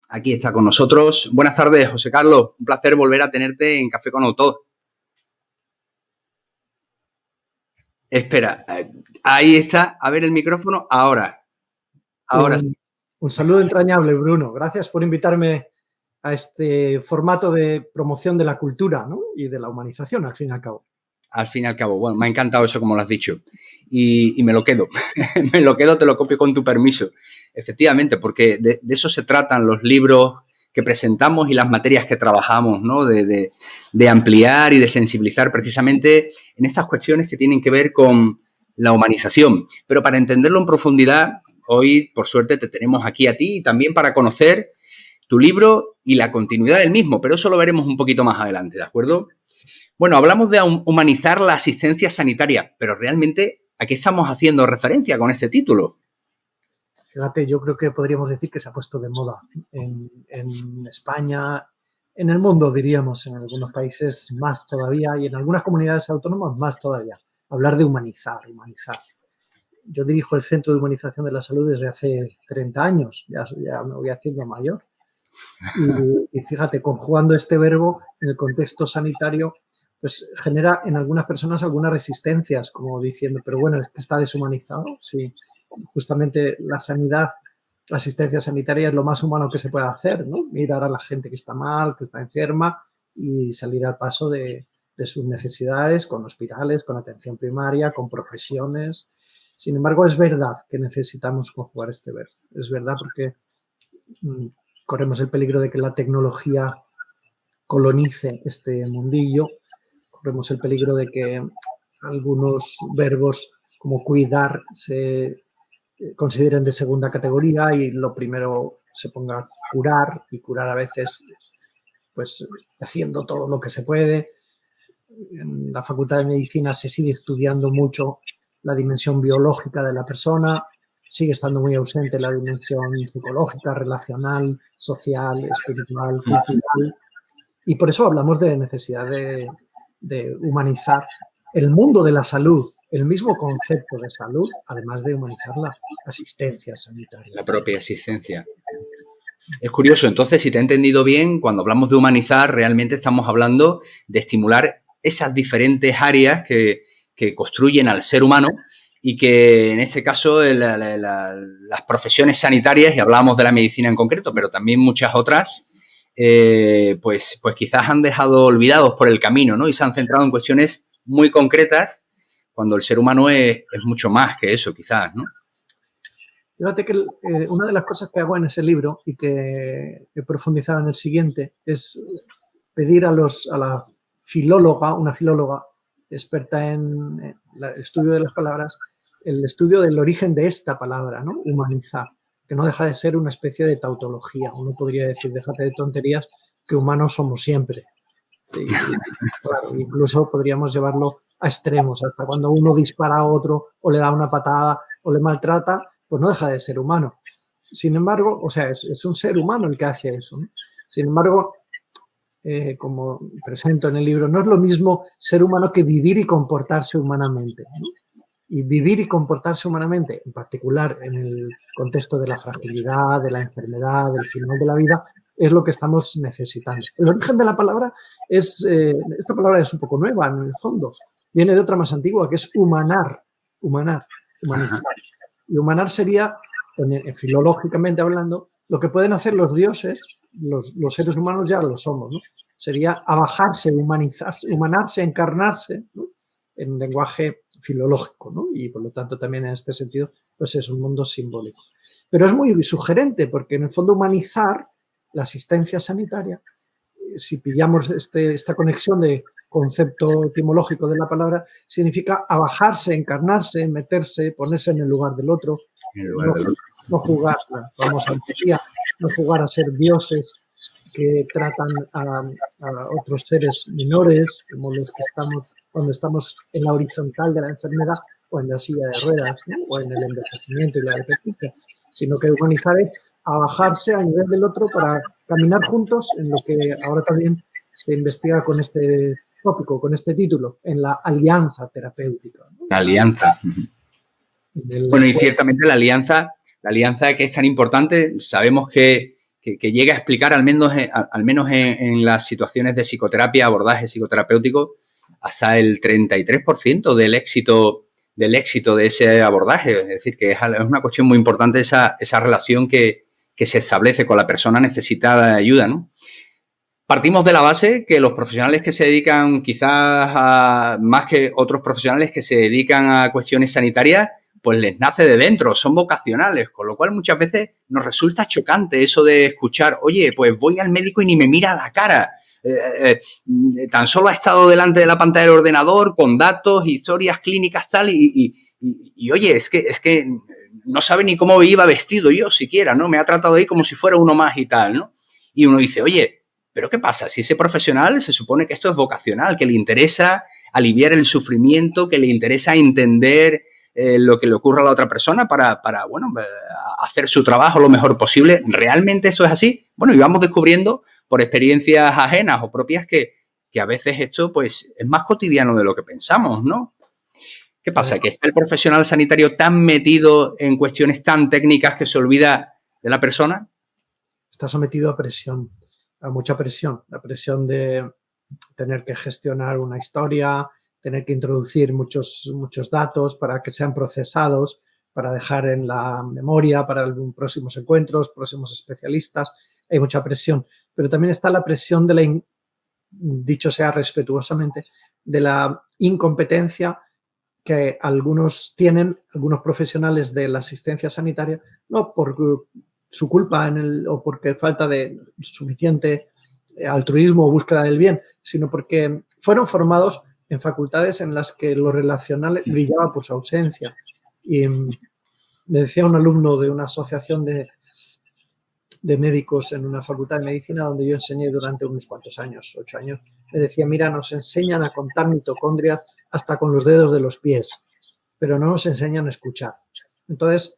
Aquí está con nosotros. Buenas tardes, José Carlos. Un placer volver a tenerte en Café con Autor. Espera, ahí está. A ver el micrófono. Ahora sí. Un saludo entrañable, Bruno. Gracias por invitarme a este formato de promoción de la cultura, ¿no? Y de la humanización, al fin y al cabo. Al fin y al cabo. Bueno, me ha encantado eso, como lo has dicho. Y me lo quedo. Me lo quedo, te lo copio con tu permiso. Efectivamente, porque de eso se tratan los libros que presentamos y las materias que trabajamos, ¿no? De ampliar y de sensibilizar precisamente en estas cuestiones que tienen que ver con la humanización. Pero para entenderlo en profundidad, hoy, por suerte, te tenemos aquí a ti y también para conocer tu libro y la continuidad del mismo, pero eso lo veremos un poquito más adelante, ¿de acuerdo? Bueno, hablamos de humanizar la asistencia sanitaria, pero realmente, ¿a qué estamos haciendo referencia con este título? Fíjate, yo creo que podríamos decir que se ha puesto de moda en España, en el mundo, diríamos, en algunos países más todavía y en algunas comunidades autónomas más todavía. Hablar de humanizar. Yo dirijo el Centro de Humanización de la Salud desde hace 30 años, ya me voy haciendo mayor. Y fíjate, conjugando este verbo en el contexto sanitario, pues genera en algunas personas algunas resistencias, como diciendo, pero bueno, ¿es que está deshumanizado? Sí, justamente la sanidad, la asistencia sanitaria es lo más humano que se puede hacer, ¿no? Mirar a la gente que está mal, que está enferma y salir al paso de sus necesidades con hospitales, con atención primaria, con profesiones. Sin embargo, es verdad que necesitamos conjugar este verbo. Es verdad porque corremos el peligro de que la tecnología colonice este mundillo, corremos el peligro de que algunos verbos como cuidar se consideren de segunda categoría y lo primero se ponga curar, y curar a veces pues haciendo todo lo que se puede. En la Facultad de Medicina se sigue estudiando mucho la dimensión biológica de la persona, sigue estando muy ausente la dimensión psicológica, relacional, social, espiritual, cultural, y por eso hablamos de necesidad de humanizar el mundo de la salud, el mismo concepto de salud, además de humanizar la asistencia sanitaria. La propia asistencia. Es curioso, entonces, si te he entendido bien, cuando hablamos de humanizar, realmente estamos hablando de estimular esas diferentes áreas que construyen al ser humano y que, en este caso, las profesiones sanitarias, y hablamos de la medicina en concreto, pero también muchas otras, pues quizás han dejado olvidados por el camino, ¿no? Y se han centrado en cuestiones muy concretas, cuando el ser humano es mucho más que eso, quizás, ¿no? Fíjate que una de las cosas que hago en ese libro y que he profundizado en el siguiente es pedir a la filóloga, una filóloga experta en el estudio de las palabras, el estudio del origen de esta palabra, ¿no? Humanizar, que no deja de ser una especie de tautología. Uno podría decir, déjate de tonterías, que humanos somos siempre. Y, claro, incluso podríamos llevarlo a extremos, hasta cuando uno dispara a otro o le da una patada o le maltrata, pues no deja de ser humano. Sin embargo, o sea, es un ser humano el que hace eso, ¿no? Sin embargo, como presento en el libro, no es lo mismo ser humano que vivir y comportarse humanamente, ¿no? Y vivir y comportarse humanamente, en particular en el contexto de la fragilidad, de la enfermedad, del final de la vida, es lo que estamos necesitando. El origen de la palabra esta palabra es un poco nueva en el fondo, viene de otra más antigua, que es humanizar. Y humanar sería, filológicamente hablando, lo que pueden hacer los dioses, los seres humanos ya lo somos, ¿no? Sería abajarse, humanizarse, humanarse, encarnarse, ¿no? En lenguaje filológico, ¿no? Y por lo tanto también en este sentido pues es un mundo simbólico. Pero es muy sugerente porque en el fondo humanizar la asistencia sanitaria, si pillamos esta conexión de concepto etimológico de la palabra, significa abajarse, encarnarse, meterse, ponerse en el lugar del otro, no jugar, vamos a decir, no jugar a ser dioses que tratan a otros seres menores, como los que estamos cuando estamos en la horizontal de la enfermedad o en la silla de ruedas, ¿no? O en el envejecimiento y la dependencia, sino que humanizar es a bajarse a nivel del otro para caminar juntos en lo que ahora también se investiga con este tópico, con este título, en la alianza terapéutica, ¿no? La alianza. Bueno, y ciertamente la alianza que es tan importante, sabemos que que llegue a explicar al menos en las situaciones de psicoterapia, abordaje psicoterapéutico, hasta el 33% del éxito de ese abordaje. Es decir, que es una cuestión muy importante esa relación que se establece con la persona necesitada de ayuda, ¿no? Partimos de la base que los profesionales que se dedican quizás más que otros profesionales que se dedican a cuestiones sanitarias, pues les nace de dentro, son vocacionales, con lo cual muchas veces nos resulta chocante eso de escuchar, oye, pues voy al médico y ni me mira a la cara. Tan solo ha estado delante de la pantalla del ordenador con datos, historias clínicas, tal, y oye, es que no sabe ni cómo iba vestido yo siquiera, ¿no? Me ha tratado ahí como si fuera uno más y tal, ¿no? Y uno dice, oye, ¿pero qué pasa? Si ese profesional se supone que esto es vocacional, que le interesa aliviar el sufrimiento, que le interesa entender lo que le ocurre a la otra persona para bueno, hacer su trabajo lo mejor posible. ¿Realmente eso es así? Bueno, y vamos descubriendo por experiencias ajenas o propias que a veces esto pues es más cotidiano de lo que pensamos, ¿no? ¿Qué pasa? Que está el profesional sanitario tan metido en cuestiones tan técnicas que se olvida de la persona. Está sometido a presión, a mucha presión. La presión de tener que gestionar una historia, tener que introducir muchos datos para que sean procesados, para dejar en la memoria para próximos encuentros, próximos especialistas. Hay mucha presión. Pero también está la presión de dicho sea respetuosamente, de la incompetencia que algunos profesionales de la asistencia sanitaria, no por su culpa o porque falta de suficiente altruismo o búsqueda del bien, sino porque fueron formados en facultades en las que lo relacional brillaba por su ausencia. Y me decía un alumno de una asociación de médicos en una facultad de medicina donde yo enseñé durante unos cuantos años, 8 años, me decía, mira, nos enseñan a contar mitocondrias hasta con los dedos de los pies, pero no nos enseñan a escuchar. Entonces,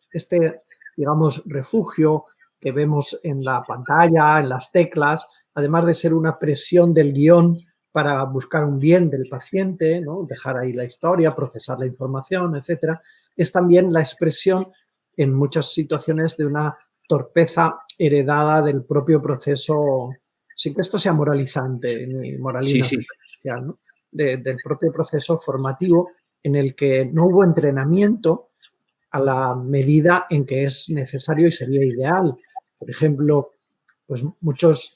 digamos, refugio que vemos en la pantalla, en las teclas, además de ser una presión del guión para buscar un bien del paciente, ¿no? Dejar ahí la historia, procesar la información, etcétera, es también la expresión en muchas situaciones de una torpeza heredada del propio proceso, sin que esto sea moralizante ni moralina, Sí. ¿no? Del propio proceso formativo en el que no hubo entrenamiento a la medida en que es necesario y sería ideal. Por ejemplo, pues muchos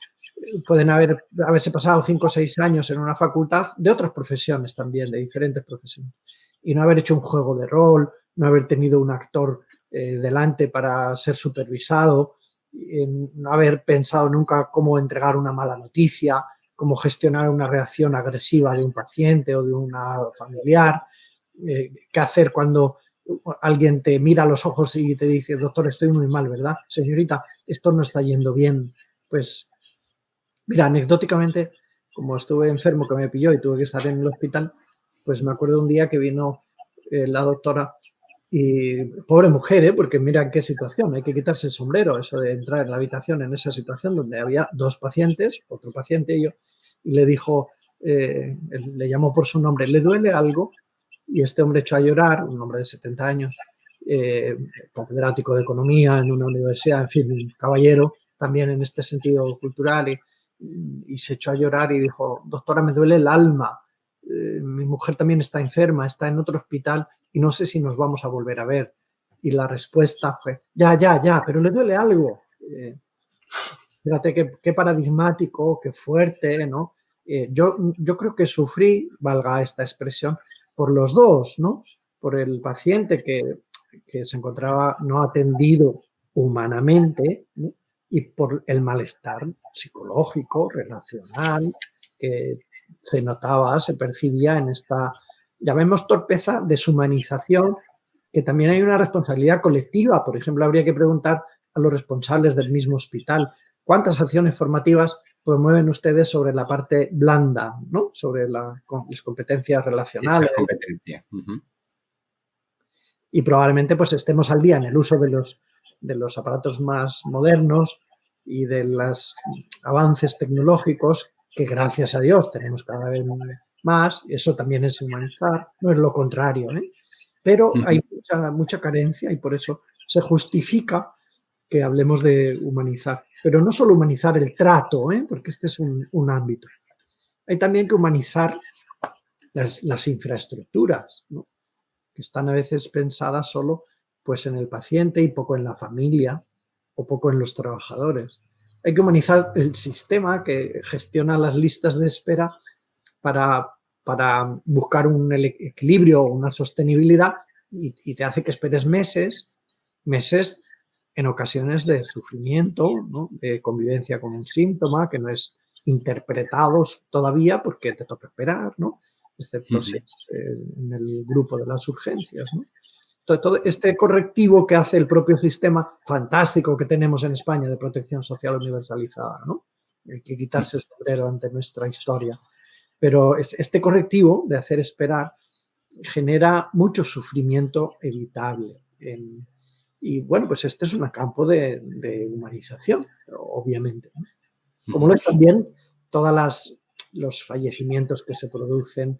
pueden haberse pasado 5 o 6 años en una facultad de otras profesiones también, de diferentes profesiones, y no haber hecho un juego de rol, no haber tenido un actor delante para ser supervisado, no haber pensado nunca cómo entregar una mala noticia, cómo gestionar una reacción agresiva de un paciente o de una familiar, qué hacer cuando alguien te mira a los ojos y te dice, doctor, estoy muy mal, ¿verdad? Señorita, esto no está yendo bien. Pues, mira, anecdóticamente, como estuve enfermo que me pilló y tuve que estar en el hospital, pues me acuerdo un día que vino la doctora y pobre mujer, porque mira en qué situación, hay que quitarse el sombrero, eso de entrar en la habitación en esa situación donde había 2 pacientes, otro paciente y yo, y le dijo, le llamó por su nombre, ¿le duele algo? Y este hombre echó a llorar, un hombre de 70 años, catedrático de economía en una universidad, en fin, un caballero también en este sentido cultural, y se echó a llorar y dijo, doctora, me duele el alma, mi mujer también está enferma, está en otro hospital y no sé si nos vamos a volver a ver. Y la respuesta fue, ya, pero le duele algo. Fíjate qué paradigmático, qué fuerte, ¿no? Yo creo que sufrí, valga esta expresión, por los dos, ¿no? Por el paciente que se encontraba no atendido humanamente, ¿no? Y por el malestar psicológico, relacional, que se notaba, se percibía en esta, llamemos torpeza, deshumanización, que también hay una responsabilidad colectiva. Por ejemplo, habría que preguntar a los responsables del mismo hospital, ¿cuántas acciones formativas promueven ustedes sobre la parte blanda, ¿no? Sobre las competencias relacionales? Esas competencias. Y probablemente pues estemos al día en el uso de los aparatos más modernos y de los avances tecnológicos que gracias a Dios tenemos cada vez más. Eso también es humanizar, no es lo contrario, ¿eh? Pero hay mucha carencia y por eso se justifica que hablemos de humanizar. Pero no solo humanizar el trato, porque este es un ámbito. Hay también que humanizar las infraestructuras, ¿no? Que están a veces pensadas solo pues, en el paciente y poco en la familia o poco en los trabajadores. Hay que humanizar el sistema que gestiona las listas de espera para buscar un equilibrio o una sostenibilidad y te hace que esperes meses en ocasiones de sufrimiento, ¿no? De convivencia con un síntoma que no es interpretado todavía porque te toca esperar, ¿no? Excepto si es en el grupo de las urgencias, ¿no? Todo este correctivo que hace el propio sistema fantástico que tenemos en España de protección social universalizada, ¿no? Hay que quitarse el sombrero ante nuestra historia. Pero este correctivo de hacer esperar genera mucho sufrimiento evitable. Y bueno, pues este es un campo de humanización, obviamente, ¿no? Como lo es también todos los fallecimientos que se producen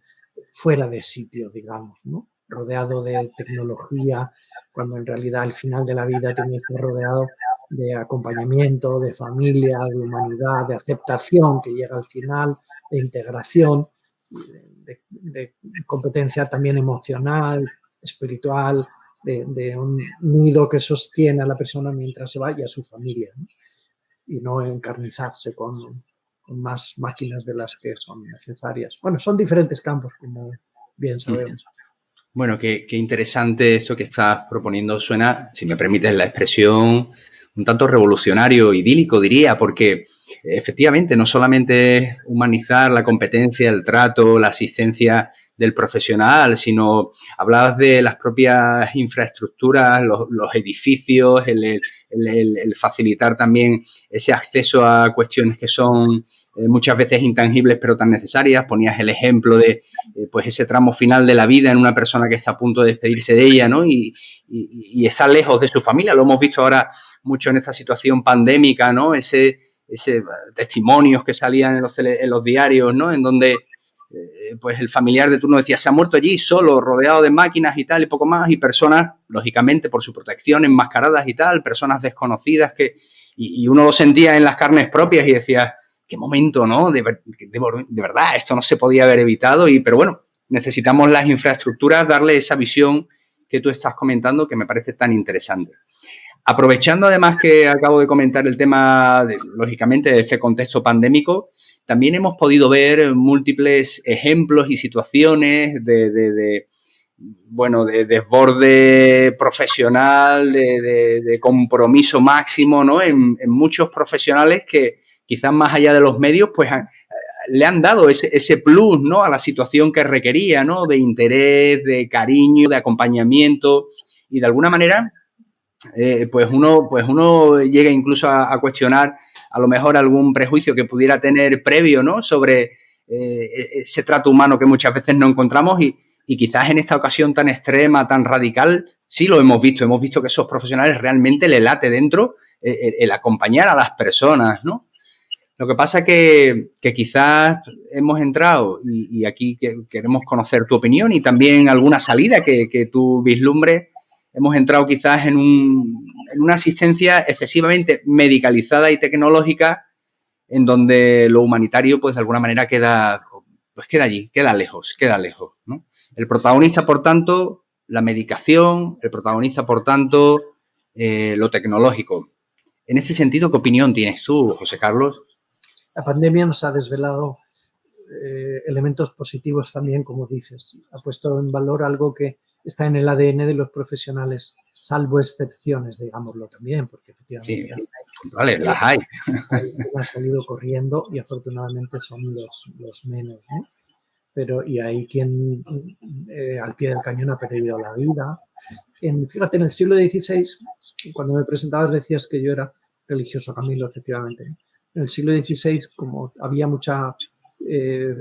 fuera de sitio, digamos, ¿no? Rodeado de tecnología, cuando en realidad al final de la vida tiene que estar rodeado de acompañamiento, de familia, de humanidad, de aceptación que llega al final, de integración, de competencia también emocional, espiritual, de un nido que sostiene a la persona mientras se va y a su familia, ¿no? Y no encarnizarse con más máquinas de las que son necesarias. Bueno, son diferentes campos, como bien sabemos. Bueno, qué interesante eso que estás proponiendo. Suena, si me permites la expresión, un tanto revolucionario, idílico, diría, porque efectivamente no solamente es humanizar la competencia, el trato, la asistencia del profesional, sino hablabas de las propias infraestructuras, los edificios, el facilitar también ese acceso a cuestiones que son muchas veces intangibles pero tan necesarias. Ponías el ejemplo de pues ese tramo final de la vida en una persona que está a punto de despedirse de ella, ¿no? Y está lejos de su familia. Lo hemos visto ahora mucho en esta situación pandémica, ¿no? Ese testimonios que salían en los diarios, ¿no? En donde pues el familiar de turno decía, se ha muerto allí solo, rodeado de máquinas y tal, y poco más, y personas, lógicamente, por su protección, enmascaradas y tal, personas desconocidas y uno lo sentía en las carnes propias y decía, qué momento, ¿no? De verdad, esto no se podía haber evitado, pero bueno, necesitamos las infraestructuras, darle esa visión que tú estás comentando que me parece tan interesante. Aprovechando además que acabo de comentar el tema, lógicamente, de este contexto pandémico, también hemos podido ver múltiples ejemplos y situaciones de desborde profesional, de compromiso máximo, ¿no? En muchos profesionales que quizás más allá de los medios, pues le han dado ese plus, ¿no? A la situación que requería, ¿no? De interés, de cariño, de acompañamiento y de alguna manera pues uno llega incluso a cuestionar a lo mejor algún prejuicio que pudiera tener previo, ¿no? Sobre ese trato humano que muchas veces no encontramos y quizás en esta ocasión tan extrema, tan radical, sí lo hemos visto que esos profesionales realmente le late dentro el acompañar a las personas, ¿no? Lo que pasa que quizás hemos entrado y aquí queremos conocer tu opinión y también alguna salida que tú vislumbres. Hemos entrado quizás en una asistencia excesivamente medicalizada y tecnológica en donde lo humanitario, pues de alguna manera queda allí, queda lejos, ¿no? El protagonista, por tanto, la medicación, el protagonista, por tanto, lo tecnológico. En ese sentido, ¿qué opinión tienes tú, José Carlos? La pandemia nos ha desvelado elementos positivos también, como dices. Ha puesto en valor algo que está en el ADN de los profesionales, salvo excepciones, digámoslo también, porque efectivamente las hay. Han salido corriendo y afortunadamente son los menos, ¿no? Pero y hay quien al pie del cañón ha perdido la vida. Fíjate, en el siglo XVI, cuando me presentabas decías que yo era religioso, Camilo, efectivamente. En el siglo XVI, como había mucha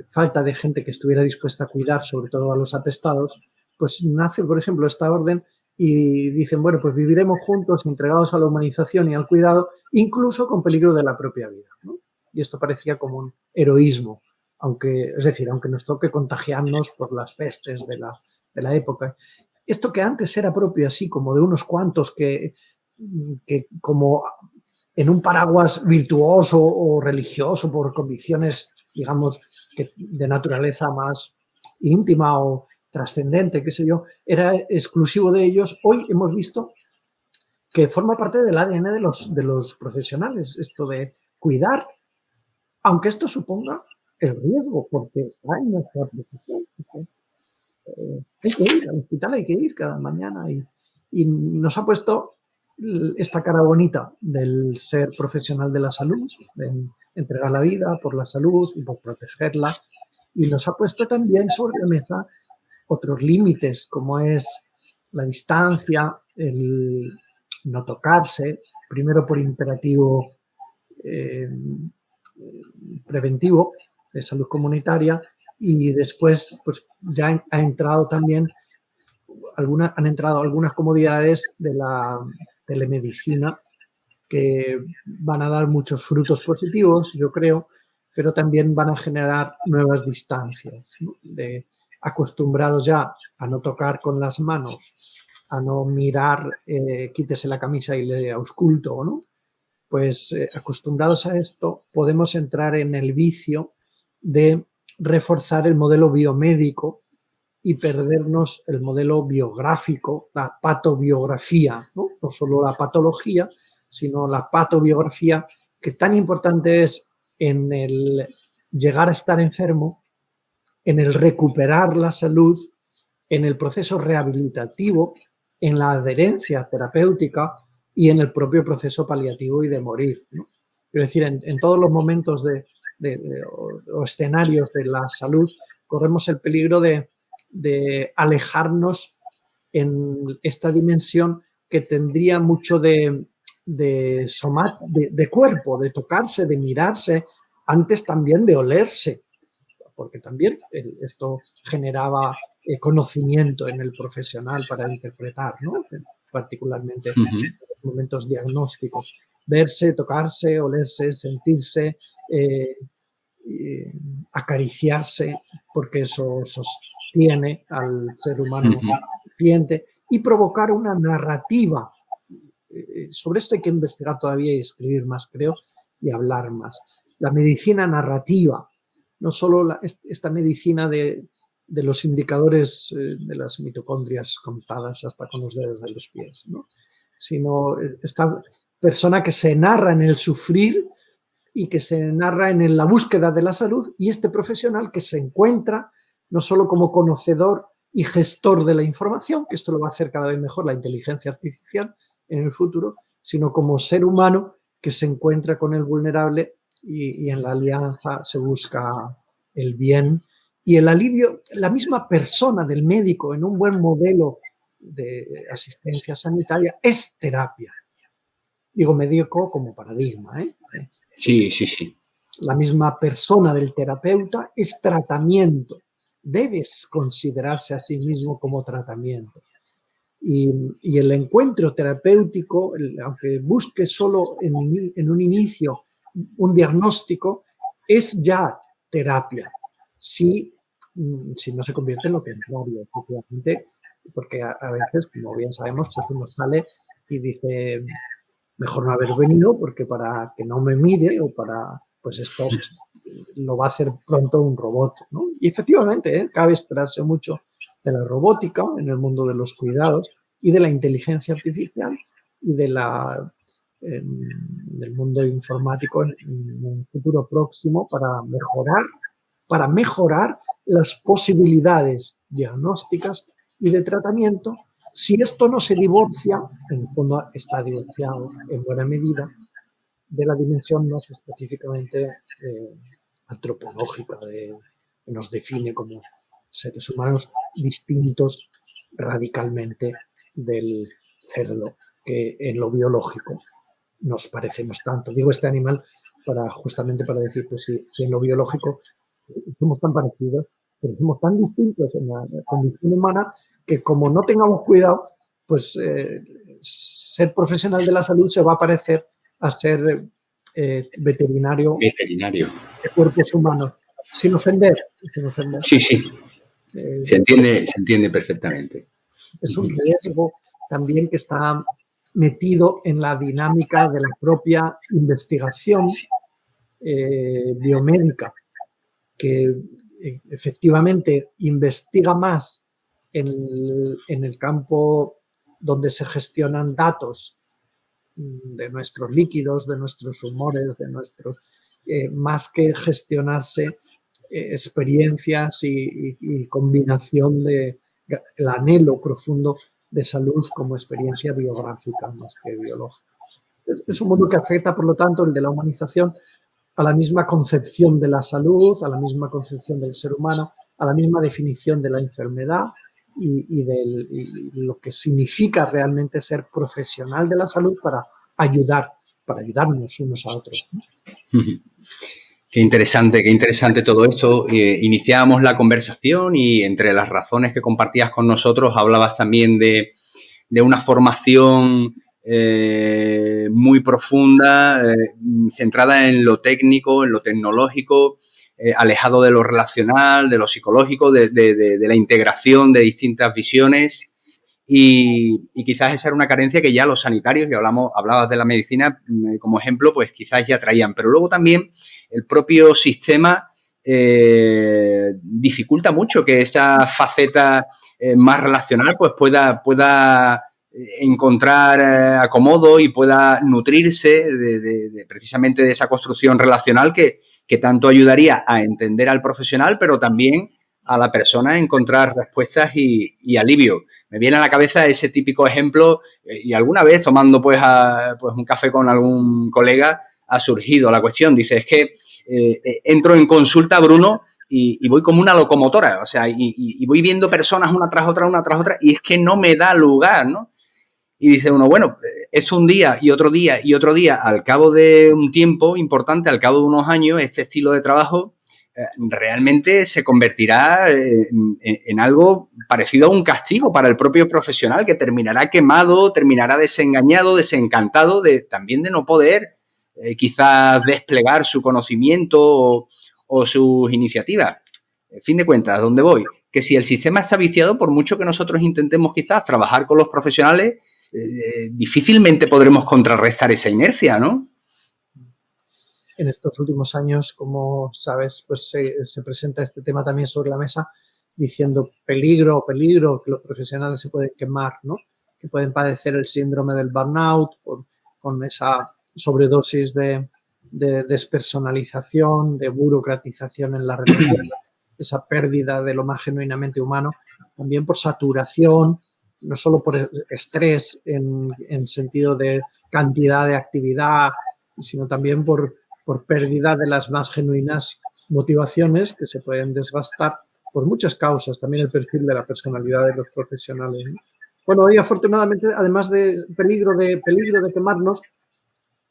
falta de gente que estuviera dispuesta a cuidar, sobre todo a los atestados, pues nace, por ejemplo, esta orden y dicen, bueno, pues viviremos juntos, entregados a la humanización y al cuidado, incluso con peligro de la propia vida, ¿no? Y esto parecía como un heroísmo, aunque nos toque contagiarnos por las pestes de la época. Esto que antes era propio así como de unos cuantos que que como en un paraguas virtuoso o religioso por convicciones, digamos, de naturaleza más íntima o trascendente, qué sé yo, era exclusivo de ellos. Hoy hemos visto que forma parte del ADN de los profesionales, esto de cuidar, aunque esto suponga el riesgo, porque está en nuestra profesión. Hay que ir al hospital, hay que ir cada mañana y nos ha puesto esta cara bonita del ser profesional de la salud, de entregar la vida por la salud y por protegerla, y nos ha puesto también sobre la mesa otros límites, como es la distancia, el no tocarse, primero por imperativo preventivo de salud comunitaria y después pues ya ha entrado también han entrado algunas comodidades de la telemedicina que van a dar muchos frutos positivos, yo creo, pero también van a generar nuevas distancias, ¿no? Acostumbrados ya a no tocar con las manos, a no mirar, quítese la camisa y le ausculto, ¿no? Pues acostumbrados a esto podemos entrar en el vicio de reforzar el modelo biomédico y perdernos el modelo biográfico, la patobiografía, ¿no? No solo la patología, sino la patobiografía, que tan importante es en el llegar a estar enfermo, en el recuperar la salud, en el proceso rehabilitativo, en la adherencia terapéutica y en el propio proceso paliativo y de morir, ¿no? Es decir, en todos los momentos o escenarios de la salud corremos el peligro de alejarnos en esta dimensión que tendría mucho de cuerpo, de tocarse, de mirarse, antes también de olerse, porque también esto generaba conocimiento en el profesional para interpretar, ¿no? Particularmente en los momentos diagnósticos. Verse, tocarse, olerse, sentirse, acariciarse, porque eso sostiene al ser humano consciente, y provocar una narrativa. Sobre esto hay que investigar todavía y escribir más, creo, y hablar más. La medicina narrativa, no solo esta medicina de los indicadores de las mitocondrias contadas hasta con los dedos de los pies, ¿no? Sino esta persona que se narra en el sufrir y que se narra en la búsqueda de la salud, y este profesional que se encuentra no solo como conocedor y gestor de la información, que esto lo va a hacer cada vez mejor la inteligencia artificial en el futuro, sino como ser humano que se encuentra con el vulnerable y en la alianza se busca el bien y el alivio. La misma persona del médico en un buen modelo de asistencia sanitaria es terapia. Digo médico como paradigma, ¿eh? Sí, sí, sí. La misma persona del terapeuta es tratamiento. Debes considerarse a sí mismo como tratamiento. Y el encuentro terapéutico, aunque busque solo en un inicio un diagnóstico, es ya terapia, si no se convierte en lo contrario, efectivamente, porque a veces, como bien sabemos, pues uno sale y dice, mejor no haber venido porque para que no me mire o para, pues esto lo va a hacer pronto un robot, ¿no? Y efectivamente, cabe esperarse mucho de la robótica en el mundo de los cuidados y de la inteligencia artificial y del mundo informático en un futuro próximo para mejorar las posibilidades diagnósticas y de tratamiento. Si esto no se divorcia, en el fondo está divorciado en buena medida de la dimensión más específicamente antropológica, que nos define como seres humanos distintos radicalmente del cerdo, que en lo biológico nos parecemos tanto. Digo este animal justamente para decir, pues si en lo biológico somos tan parecidos, pero somos tan distintos en la condición humana que como no tengamos cuidado, pues ser profesional de la salud se va a parecer a ser veterinario de cuerpos humanos, sin ofender. Sí, sí. Se entiende perfectamente. Es un riesgo también que está metido en la dinámica de la propia investigación biomédica, que efectivamente investiga más en el campo donde se gestionan datos de nuestros líquidos, de nuestros humores, de nuestros, más que gestionarse experiencias y combinación de el anhelo profundo de salud como experiencia biográfica más que biológica. Es un mundo que afecta, por lo tanto, el de la humanización, a la misma concepción de la salud, a la misma concepción del ser humano, a la misma definición de la enfermedad y lo que significa realmente ser profesional de la salud para ayudarnos unos a otros, ¿no? Qué interesante todo esto. Iniciábamos la conversación y entre las razones que compartías con nosotros hablabas también de una formación muy profunda, centrada en lo técnico, en lo tecnológico, alejado de lo relacional, de lo psicológico, de la integración de distintas visiones. Y quizás esa era una carencia que ya los sanitarios, y hablabas de la medicina como ejemplo, pues quizás ya traían. Pero luego también el propio sistema dificulta mucho que esa faceta más relacional pues pueda encontrar acomodo y pueda nutrirse precisamente de esa construcción relacional que tanto ayudaría a entender al profesional, pero también a la persona a encontrar respuestas y alivio. Me viene a la cabeza ese típico ejemplo y alguna vez tomando pues un café con algún colega ha surgido la cuestión. Dice, es que entro en consulta, Bruno, y voy como una locomotora, o sea, y voy viendo personas una tras otra, y es que no me da lugar, ¿no? Y dice uno, bueno, es un día y otro día y otro día, al cabo de un tiempo importante, al cabo de unos años, este estilo de trabajo realmente se convertirá en algo parecido a un castigo para el propio profesional, que terminará quemado, terminará desengañado, desencantado también de no poder quizás desplegar su conocimiento o sus iniciativas. En fin de cuentas, ¿dónde voy? Que si el sistema está viciado, por mucho que nosotros intentemos quizás trabajar con los profesionales, difícilmente podremos contrarrestar esa inercia, ¿no? En estos últimos años, como sabes, pues se presenta este tema también sobre la mesa diciendo peligro, que los profesionales se pueden quemar, ¿no? Que pueden padecer el síndrome del burnout con esa sobredosis de despersonalización, de burocratización en la relación, esa pérdida de lo más genuinamente humano, también por saturación, no solo por estrés en sentido de cantidad de actividad, sino también por pérdida de las más genuinas motivaciones que se pueden desgastar por muchas causas, también el perfil de la personalidad de los profesionales, ¿no? Bueno, hoy afortunadamente, además de peligro de quemarnos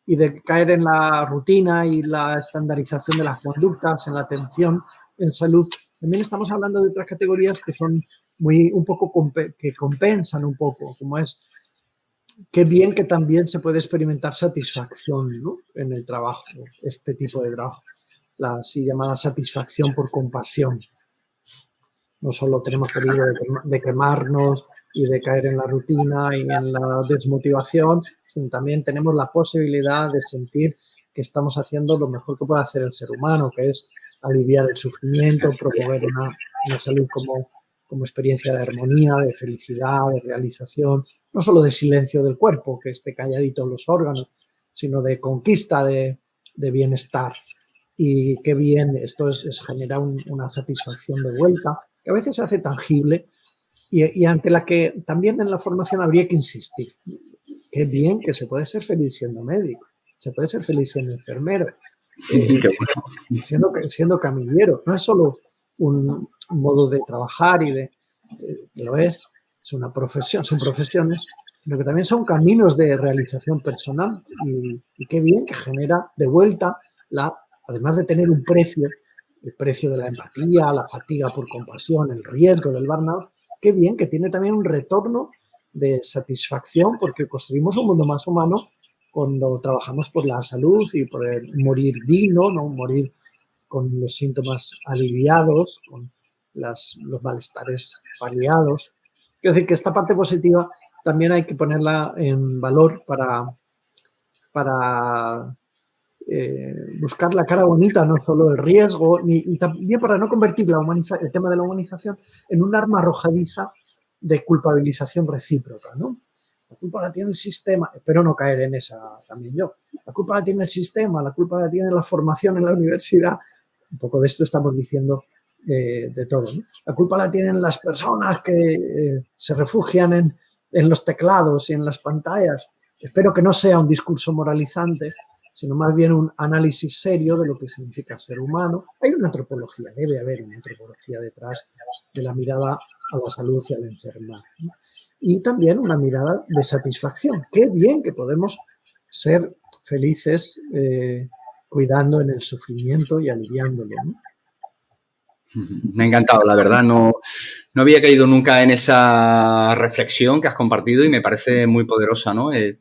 y de caer en la rutina y la estandarización de las conductas, en la atención en salud, también estamos hablando de otras categorías que son un poco, que compensan un poco, como es qué bien que también se puede experimentar satisfacción, ¿no? En el trabajo, este tipo de trabajo, la así llamada satisfacción por compasión. No solo tenemos peligro de quemarnos y de caer en la rutina y en la desmotivación, sino también tenemos la posibilidad de sentir que estamos haciendo lo mejor que puede hacer el ser humano, que es aliviar el sufrimiento, promover una salud como experiencia de armonía, de felicidad, de realización, no solo de silencio del cuerpo, que esté calladito los órganos, sino de conquista de bienestar. Y qué bien, esto genera una satisfacción de vuelta, que a veces se hace tangible y ante la que también en la formación habría que insistir. Qué bien que se puede ser feliz siendo médico, se puede ser feliz siendo enfermero, siendo camillero. No es solo un modo de trabajar lo es una profesión, son profesiones, sino que también son caminos de realización personal y qué bien que genera de vuelta, además de tener un precio, el precio de la empatía, la fatiga por compasión, el riesgo del burnout, qué bien que tiene también un retorno de satisfacción porque construimos un mundo más humano cuando trabajamos por la salud y por el morir digno, ¿no? Morir con los síntomas aliviados, con los malestares paliados. Quiero decir que esta parte positiva también hay que ponerla en valor para buscar la cara bonita, no solo el riesgo, y también para no convertir el tema de la humanización en un arma arrojadiza de culpabilización recíproca, ¿no? La culpa la tiene el sistema, espero no caer en esa también yo. La culpa la tiene el sistema, la culpa la tiene la formación en la universidad. Un poco de esto estamos diciendo de todo, ¿no? La culpa la tienen las personas que se refugian en los teclados y en las pantallas. Espero que no sea un discurso moralizante, sino más bien un análisis serio de lo que significa ser humano. Hay una antropología, debe haber una antropología detrás de la mirada a la salud y a la enfermedad, ¿no? Y también una mirada de satisfacción. Qué bien que podemos ser felices cuidando en el sufrimiento y aliviándolo, ¿no? Me ha encantado, la verdad, no había caído nunca en esa reflexión que has compartido y me parece muy poderosa, ¿no? El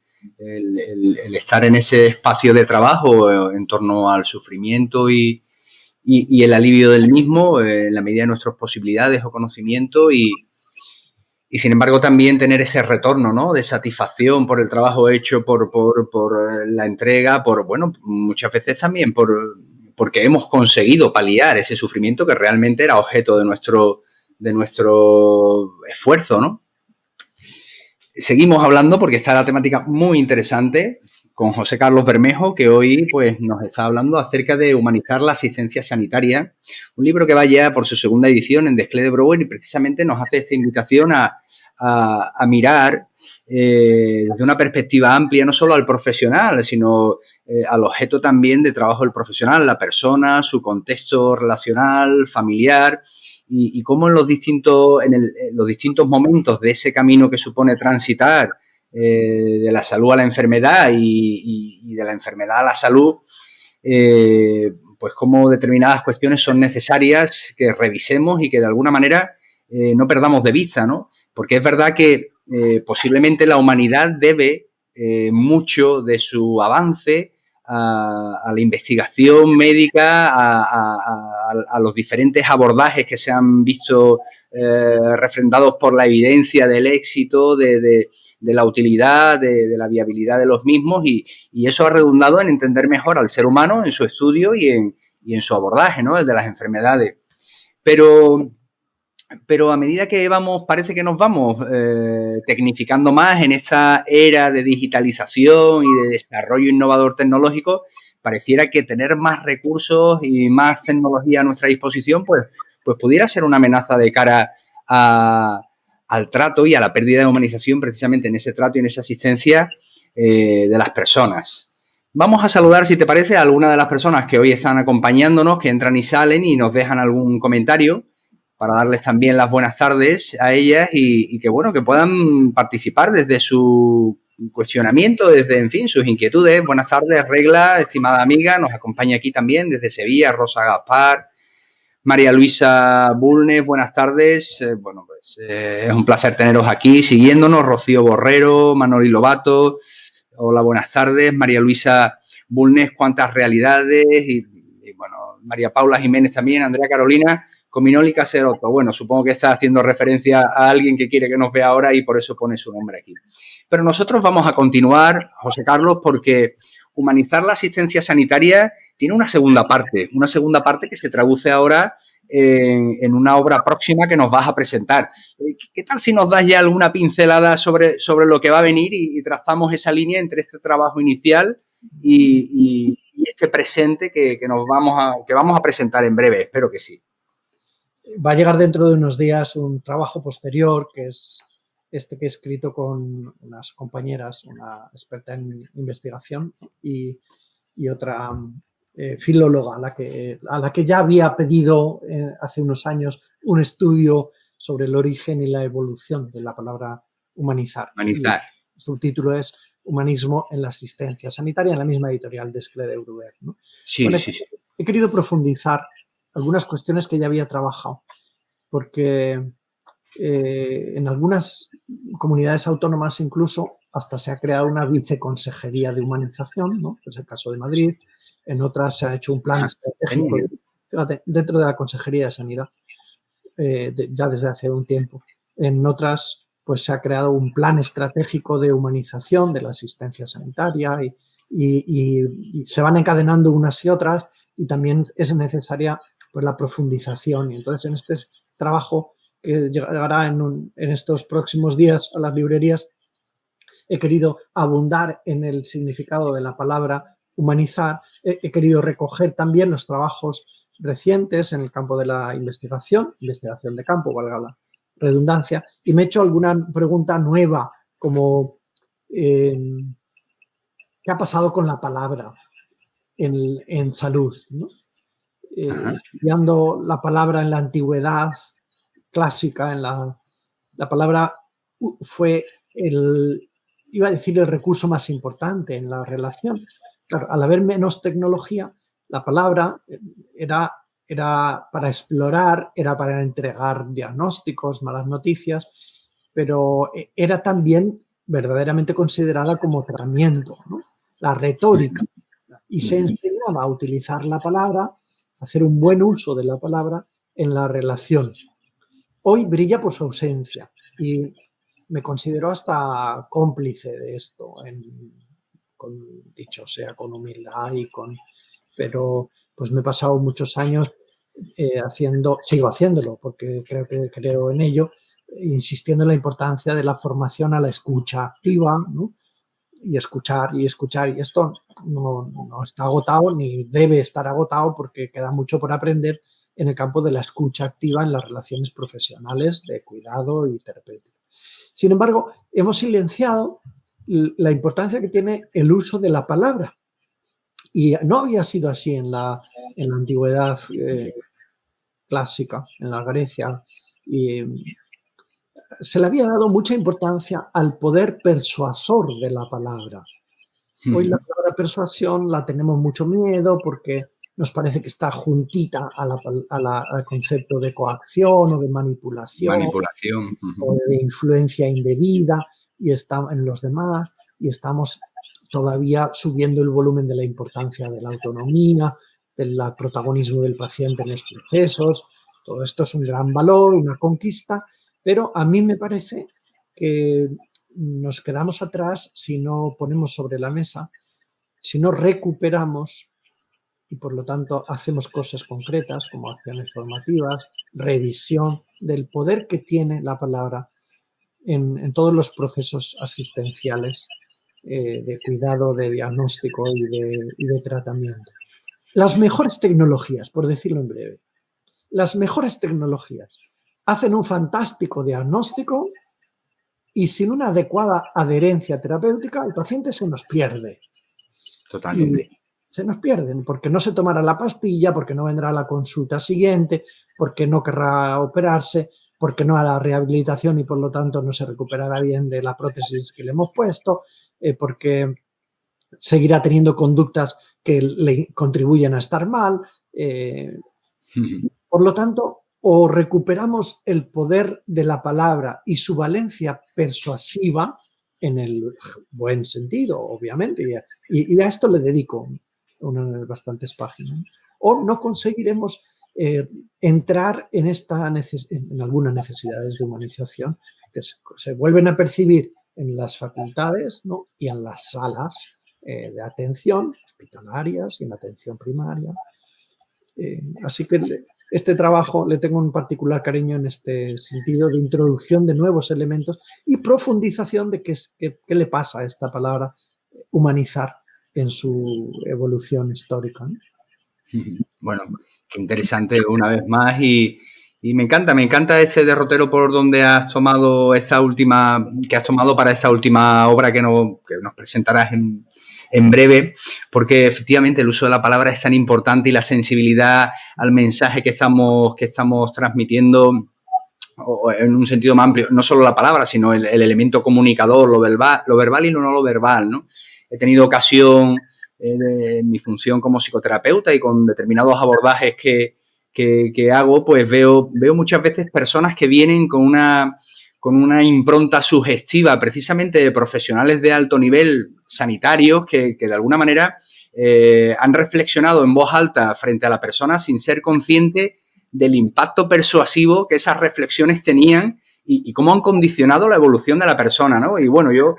estar en ese espacio de trabajo en torno al sufrimiento y el alivio del mismo en la medida de nuestras posibilidades o conocimiento y sin embargo también tener ese retorno, ¿no? De satisfacción por el trabajo hecho, por la entrega, bueno, muchas veces también porque hemos conseguido paliar ese sufrimiento que realmente era objeto de nuestro esfuerzo, ¿no? Seguimos hablando porque está la temática muy interesante con José Carlos Bermejo, que hoy pues, nos está hablando acerca de humanizar la asistencia sanitaria, un libro que va ya por su segunda edición en Desclée de Brouwer y precisamente nos hace esta invitación a mirar desde una perspectiva amplia no solo al profesional, sino al objeto también de trabajo del profesional, la persona, su contexto relacional, familiar y cómo en los distintos momentos de ese camino que supone transitar de la salud a la enfermedad y de la enfermedad a la salud, pues cómo determinadas cuestiones son necesarias que revisemos y que de alguna manera no perdamos de vista, ¿no? Porque es verdad que posiblemente la humanidad debe mucho de su avance a la investigación médica, a los diferentes abordajes que se han visto refrendados por la evidencia del éxito, de la utilidad, de la viabilidad de los mismos y eso ha redundado en entender mejor al ser humano en su estudio y en su abordaje, ¿no? El de las enfermedades. Pero a medida que parece que nos vamos tecnificando más en esta era de digitalización y de desarrollo innovador tecnológico, pareciera que tener más recursos y más tecnología a nuestra disposición, pues pudiera ser una amenaza de cara al trato y a la pérdida de humanización precisamente en ese trato y en esa asistencia de las personas. Vamos a saludar, si te parece, a alguna de las personas que hoy están acompañándonos, que entran y salen y nos dejan algún comentario, para darles también las buenas tardes a ellas y que, bueno, que puedan participar desde su cuestionamiento, desde, en fin, sus inquietudes. Buenas tardes, Regla, estimada amiga, nos acompaña aquí también desde Sevilla, Rosa Gaspar, María Luisa Bulnes, buenas tardes. Bueno, pues es un placer teneros aquí siguiéndonos. Rocío Borrero, Manoli Lobato, hola, buenas tardes. María Luisa Bulnes, cuántas realidades y bueno, María Paula Jiménez también, Andrea Carolina, Cominoli Caserotto. Bueno, supongo que está haciendo referencia a alguien que quiere que nos vea ahora y por eso pone su nombre aquí. Pero nosotros vamos a continuar, José Carlos, porque humanizar la asistencia sanitaria tiene una segunda parte que se traduce ahora en una obra próxima que nos vas a presentar. ¿Qué tal si nos das ya alguna pincelada sobre lo que va a venir y trazamos esa línea entre este trabajo inicial y este presente que vamos a presentar en breve? Espero que sí. Va a llegar dentro de unos días un trabajo posterior que es este que he escrito con unas compañeras, una experta en investigación y otra filóloga a la que ya había pedido hace unos años un estudio sobre el origen y la evolución de la palabra humanizar. Humanizar. El subtítulo es Humanismo en la asistencia sanitaria, en la misma editorial Desclée de Brouwer, ¿no? Sí, bueno, sí. He querido profundizar algunas cuestiones que ya había trabajado, porque en algunas comunidades autónomas incluso hasta se ha creado una viceconsejería de humanización, ¿no? Es el caso de Madrid. En otras se ha hecho un plan estratégico, fíjate, dentro de la Consejería de Sanidad, ya desde hace un tiempo. En otras, pues se ha creado un plan estratégico de humanización de la asistencia sanitaria y se van encadenando unas y otras, y también es necesaria pues la profundización. Y entonces en este trabajo que llegará en estos próximos días a las librerías, he querido abundar en el significado de la palabra humanizar. He querido recoger también los trabajos recientes en el campo de la investigación de campo, valga la redundancia, y me he hecho alguna pregunta nueva, como ¿qué ha pasado con la palabra en salud? ¿No? Estudiando la palabra en la antigüedad clásica, la palabra fue iba a decir el recurso más importante en la relación. Claro, al haber menos tecnología, la palabra era para explorar, era para entregar diagnósticos, malas noticias, pero era también verdaderamente considerada como tratamiento, ¿no? La retórica. Y se enseñaba a utilizar la palabra, a hacer un buen uso de la palabra en la relación. Hoy brilla por su ausencia y me considero hasta cómplice de esto, dicho sea con humildad pero pues me he pasado muchos años sigo haciéndolo porque creo en ello, insistiendo en la importancia de la formación a la escucha activa, ¿no? Y escuchar, y esto no está agotado ni debe estar agotado porque queda mucho por aprender en el campo de la escucha activa en las relaciones profesionales de cuidado y terapéutico. Sin embargo, hemos silenciado la importancia que tiene el uso de la palabra. Y no había sido así en la antigüedad clásica, en la Grecia. Y se le había dado mucha importancia al poder persuasor de la palabra. Hoy la palabra persuasión la tenemos mucho miedo porque nos parece que está juntita al concepto de coacción o de manipulación. O de influencia indebida y está en los demás, y estamos todavía subiendo el volumen de la importancia de la autonomía, del protagonismo del paciente en los procesos. Todo esto es un gran valor, una conquista, pero a mí me parece que nos quedamos atrás si no ponemos sobre la mesa, si no recuperamos y por lo tanto hacemos cosas concretas como acciones formativas, revisión del poder que tiene la palabra en todos los procesos asistenciales de cuidado, de diagnóstico y de tratamiento. Las mejores tecnologías, por decirlo en breve, las mejores tecnologías hacen un fantástico diagnóstico y sin una adecuada adherencia terapéutica el paciente se nos pierde. Totalmente. Se nos pierden porque no se tomará la pastilla, porque no vendrá a la consulta siguiente, porque no querrá operarse, porque no hará rehabilitación y por lo tanto no se recuperará bien de la prótesis que le hemos puesto, porque seguirá teniendo conductas que le contribuyen a estar mal. Por lo tanto, o recuperamos el poder de la palabra y su valencia persuasiva, en el buen sentido, obviamente, y a esto le dedico bastantes páginas, o no conseguiremos entrar en algunas necesidades de humanización que se vuelven a percibir en las facultades, ¿no? Y en las salas de atención hospitalarias y en la atención primaria. Así que este trabajo le tengo un particular cariño en este sentido de introducción de nuevos elementos y profundización de qué le pasa a esta palabra humanizar en su evolución histórica, ¿no? Bueno, qué interesante una vez más y me encanta ese derrotero por donde has tomado para esa última obra que nos presentarás en breve, porque efectivamente el uso de la palabra es tan importante y la sensibilidad al mensaje que estamos transmitiendo en un sentido más amplio, no solo la palabra, sino el elemento comunicador, lo verbal y lo no verbal, ¿no? He tenido ocasión de mi función como psicoterapeuta y con determinados abordajes que hago, pues veo muchas veces personas que vienen con una impronta sugestiva, precisamente de profesionales de alto nivel sanitarios que de alguna manera han reflexionado en voz alta frente a la persona sin ser conscientes del impacto persuasivo que esas reflexiones tenían y cómo han condicionado la evolución de la persona, ¿no? Y bueno, yo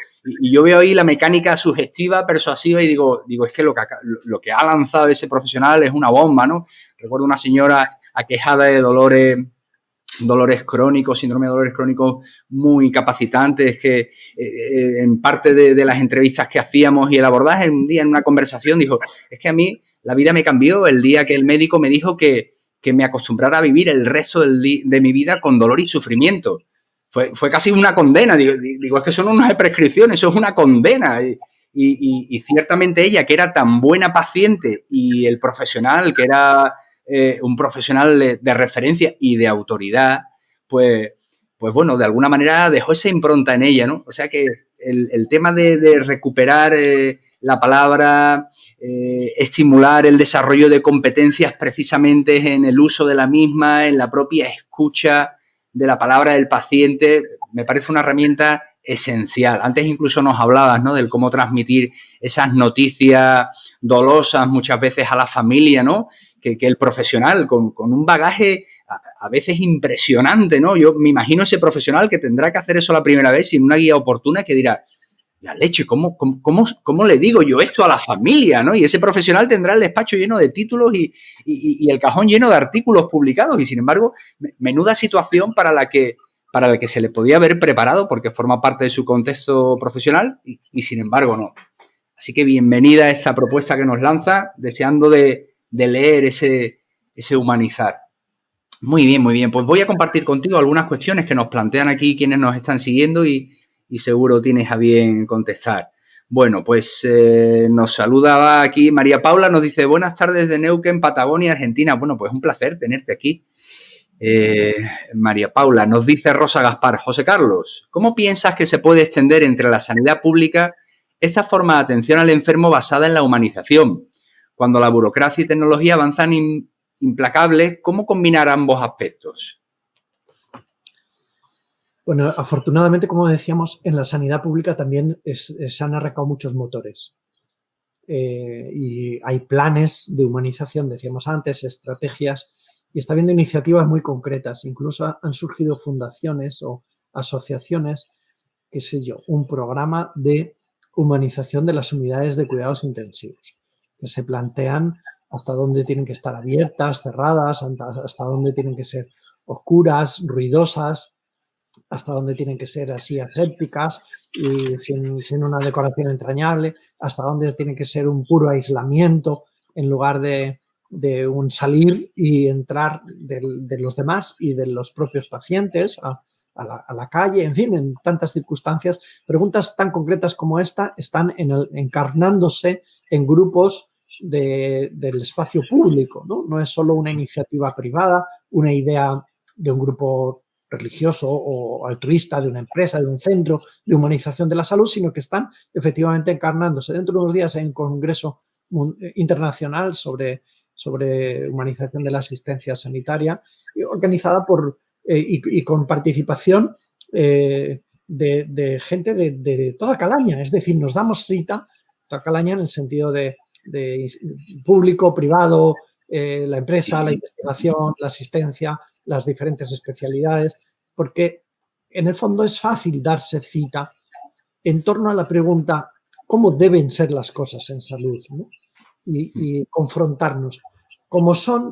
veo ahí la mecánica sugestiva, persuasiva y digo, es que lo que ha lanzado ese profesional es una bomba, ¿no? Recuerdo una señora aquejada de dolores crónicos, síndrome de dolores crónicos muy incapacitantes, que en parte de las entrevistas que hacíamos y el abordaje, un día en una conversación dijo, es que a mí la vida me cambió el día que el médico me dijo que me acostumbrara a vivir el resto de mi vida con dolor y sufrimiento. Fue casi una condena. Digo, es que eso no es una prescripción, eso es una condena. Y ciertamente ella, que era tan buena paciente, y el profesional, que era un profesional de referencia y de autoridad, pues bueno, de alguna manera dejó esa impronta en ella, ¿no? O sea que el tema de recuperar la palabra, estimular el desarrollo de competencias precisamente en el uso de la misma, en la propia escucha de la palabra del paciente, me parece una herramienta esencial. Antes incluso nos hablabas, ¿no?, del cómo transmitir esas noticias dolosas muchas veces a la familia, ¿no? Que el profesional con un bagaje a veces impresionante, ¿no? Yo me imagino ese profesional que tendrá que hacer eso la primera vez sin una guía oportuna, que dirá, la leche, ¿cómo le digo yo esto a la familia, ¿no? Y ese profesional tendrá el despacho lleno de títulos y el cajón lleno de artículos publicados, y sin embargo, menuda situación para la que se le podía haber preparado porque forma parte de su contexto profesional y sin embargo no. Así que bienvenida a esta propuesta que nos lanza, deseando de leer ese humanizar. Muy bien, muy bien. Pues voy a compartir contigo algunas cuestiones que nos plantean aquí quienes nos están siguiendo y seguro tienes a bien contestar. Bueno, pues nos saluda aquí María Paula, nos dice, buenas tardes de Neuquén, Patagonia, Argentina. Bueno, pues un placer tenerte aquí. María Paula, nos dice Rosa Gaspar, José Carlos, ¿cómo piensas que se puede extender entre la sanidad pública esta forma de atención al enfermo basada en la humanización? Cuando la burocracia y tecnología avanzan implacables, ¿cómo combinar ambos aspectos? Bueno, afortunadamente, como decíamos, en la sanidad pública también se han arrancado muchos motores. Y hay planes de humanización, decíamos antes, estrategias, y está habiendo iniciativas muy concretas. Incluso han surgido fundaciones o asociaciones, qué sé yo, un programa de humanización de las unidades de cuidados intensivos, que se plantean hasta dónde tienen que estar abiertas, cerradas, hasta dónde tienen que ser oscuras, ruidosas, hasta dónde tienen que ser así asépticas y sin una decoración entrañable, hasta dónde tiene que ser un puro aislamiento en lugar de un salir y entrar de los demás y de los propios pacientes a la calle, en fin, en tantas circunstancias. Preguntas tan concretas como esta están encarnándose en grupos del espacio público, ¿no? No es solo una iniciativa privada, una idea de un grupo religioso o altruista, de una empresa, de un centro de humanización de la salud, sino que están efectivamente encarnándose. Dentro de unos días hay un congreso internacional sobre humanización de la asistencia sanitaria, organizada por y con participación de gente de toda calaña. Es decir, nos damos cita, toda calaña en el sentido de público, privado, la empresa, la investigación, la asistencia, las diferentes especialidades, porque en el fondo es fácil darse cita en torno a la pregunta ¿cómo deben ser las cosas en salud? ¿No? Y confrontarnos. Como son,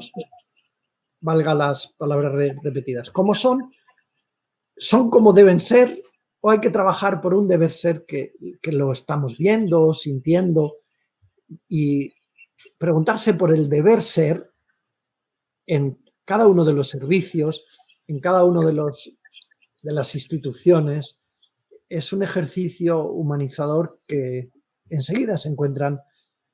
valga las palabras repetidas, como son como deben ser, o hay que trabajar por un deber ser que lo estamos viendo, sintiendo, y preguntarse por el deber ser en cada uno de los servicios, en cada uno de las instituciones, es un ejercicio humanizador que enseguida se encuentran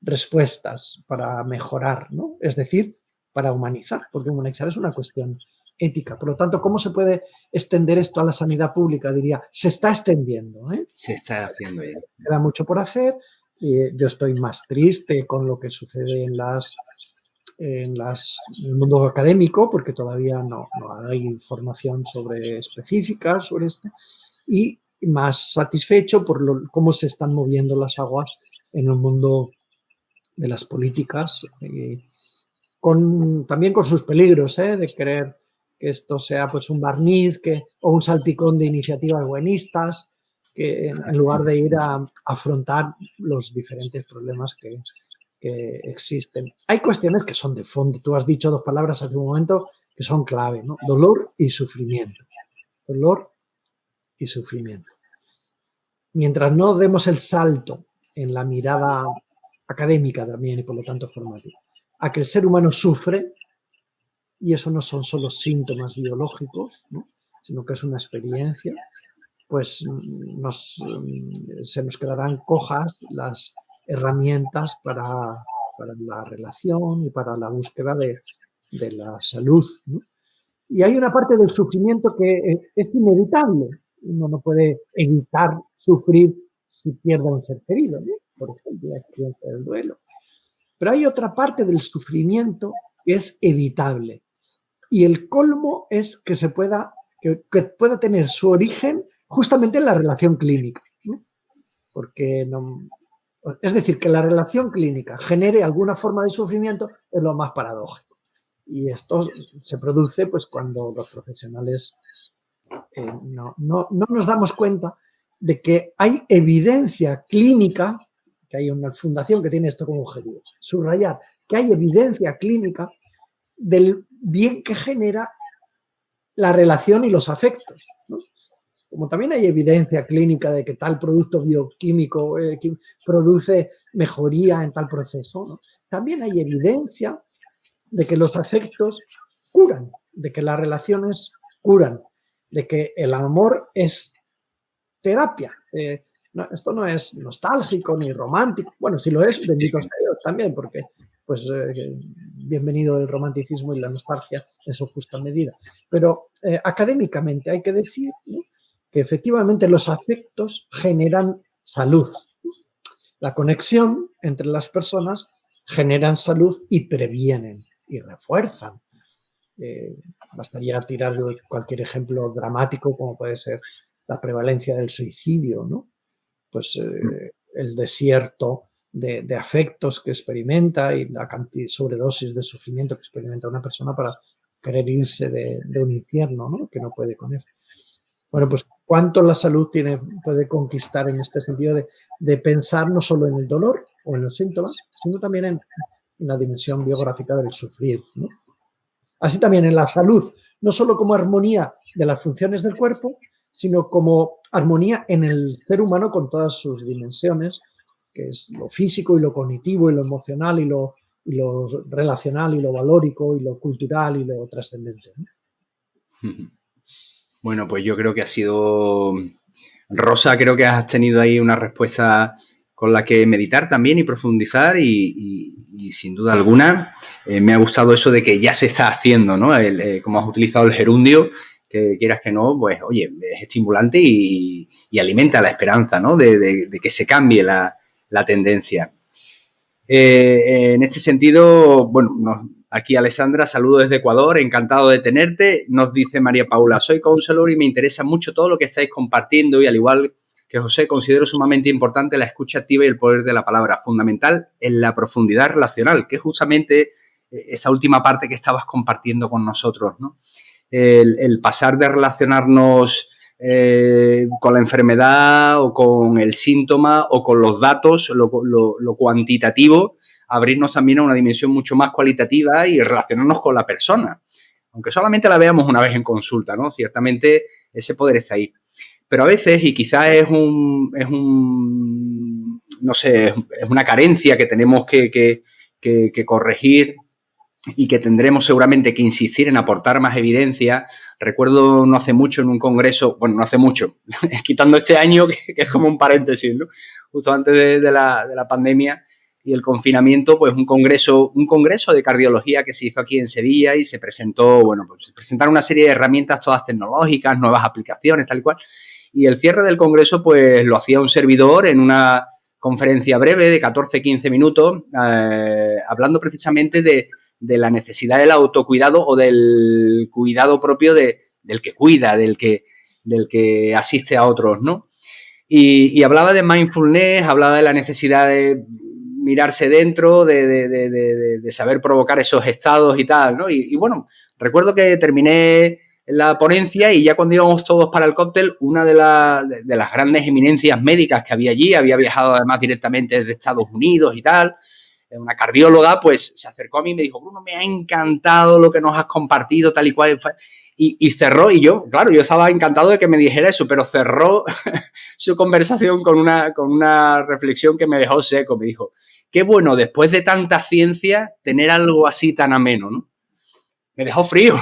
respuestas para mejorar, ¿no? Es decir, para humanizar, porque humanizar es una cuestión ética. Por lo tanto, ¿cómo se puede extender esto a la sanidad pública? Diría, se está extendiendo, ¿eh? Se está haciendo ya. Queda mucho por hacer. Y yo estoy más triste con lo que sucede en el mundo académico, porque todavía no hay formación específica sobre esto, y más satisfecho por cómo se están moviendo las aguas en el mundo de las políticas, también con sus peligros, de querer que esto sea pues un barniz o un salpicón de iniciativas buenistas, que en lugar de ir a afrontar los diferentes problemas que existen. Hay cuestiones que son de fondo. Tú has dicho 2 palabras hace un momento que son clave, ¿no? Dolor y sufrimiento. Dolor y sufrimiento. Mientras no demos el salto en la mirada académica también y por lo tanto formativa, a que el ser humano sufre, y eso no son solo síntomas biológicos, ¿no? Sino que es una experiencia, pues se nos quedarán cojas las herramientas para la relación y para la búsqueda de la salud, ¿no? Y hay una parte del sufrimiento que es inevitable. Uno no puede evitar sufrir si pierde a un ser querido, ¿no? Por ejemplo, la experiencia del duelo. Pero hay otra parte del sufrimiento que es evitable. Y el colmo es que que pueda tener su origen justamente en la relación clínica, ¿no? Porque es decir, que la relación clínica genere alguna forma de sufrimiento es lo más paradójico. Y esto se produce pues cuando los profesionales no nos damos cuenta de que hay evidencia clínica, que hay una fundación que tiene esto como objetivo, subrayar que hay evidencia clínica del bien que genera la relación y los afectos, ¿no? Como también hay evidencia clínica de que tal producto bioquímico produce mejoría en tal proceso, ¿no? También hay evidencia de que los afectos curan, de que las relaciones curan, de que el amor es terapia. Esto no es nostálgico ni romántico. Bueno, si lo es, bendito sea Dios también, porque pues bienvenido el romanticismo y la nostalgia en su justa medida. Pero académicamente hay que decir, ¿no?, que efectivamente los afectos generan salud. La conexión entre las personas generan salud y previenen y refuerzan. Bastaría tirar de cualquier ejemplo dramático como puede ser la prevalencia del suicidio, ¿no? Pues el desierto de afectos que experimenta y la sobredosis de sufrimiento que experimenta una persona para querer irse de un infierno, ¿no?, que no puede con él. Bueno, pues cuánto la salud puede conquistar en este sentido de pensar no solo en el dolor o en los síntomas, sino también en la dimensión biográfica del sufrir, ¿no? Así también en la salud, no solo como armonía de las funciones del cuerpo, sino como armonía en el ser humano con todas sus dimensiones, que es lo físico y lo cognitivo y lo emocional y lo relacional y lo valórico y lo cultural y lo trascendente, ¿no? Bueno, pues yo creo que ha sido... Rosa, creo que has tenido ahí una respuesta con la que meditar también y profundizar y sin duda alguna me ha gustado eso de que ya se está haciendo, ¿no? Como has utilizado el gerundio, que quieras que no, pues oye, es estimulante y alimenta la esperanza, ¿no?, de que se cambie la tendencia. En este sentido, bueno, aquí Alessandra, saludo desde Ecuador, encantado de tenerte. Nos dice María Paula, soy counselor y me interesa mucho todo lo que estáis compartiendo y al igual que José, considero sumamente importante la escucha activa y el poder de la palabra, fundamental en la profundidad relacional, que es justamente esa última parte que estabas compartiendo con nosotros, ¿no? El pasar de relacionarnos con la enfermedad o con el síntoma o con los datos, lo cuantitativo, abrirnos también a una dimensión mucho más cualitativa y relacionarnos con la persona. Aunque solamente la veamos una vez en consulta, ¿no? Ciertamente ese poder está ahí. Pero a veces, y quizás es no sé, es una carencia que tenemos que corregir y que tendremos seguramente que insistir en aportar más evidencia. Recuerdo no hace mucho en un congreso, bueno, no hace mucho, quitando este año, que es como un paréntesis, ¿no?, justo antes de la pandemia y el confinamiento, pues un congreso de cardiología que se hizo aquí en Sevilla y se presentó, bueno, pues se presentaron una serie de herramientas todas tecnológicas, nuevas aplicaciones, tal y cual. Y el cierre del congreso, pues lo hacía un servidor en una conferencia breve de 14-15 minutos, hablando precisamente de la necesidad del autocuidado o del cuidado propio del que cuida, del que asiste a otros, ¿no? Y hablaba de mindfulness, hablaba de la necesidad de mirarse dentro, de saber provocar esos estados y tal, ¿no? Y bueno, recuerdo que terminé la ponencia y ya cuando íbamos todos para el cóctel, una de las grandes eminencias médicas que había allí, había viajado además directamente desde Estados Unidos y tal, una cardióloga, pues se acercó a mí y me dijo, Bruno, me ha encantado lo que nos has compartido, tal y cual. Y cerró, y yo, claro, yo estaba encantado de que me dijera eso, pero cerró su conversación con una reflexión que me dejó seco. Me dijo, qué bueno, después de tanta ciencia, tener algo así tan ameno, ¿no? Me dejó frío,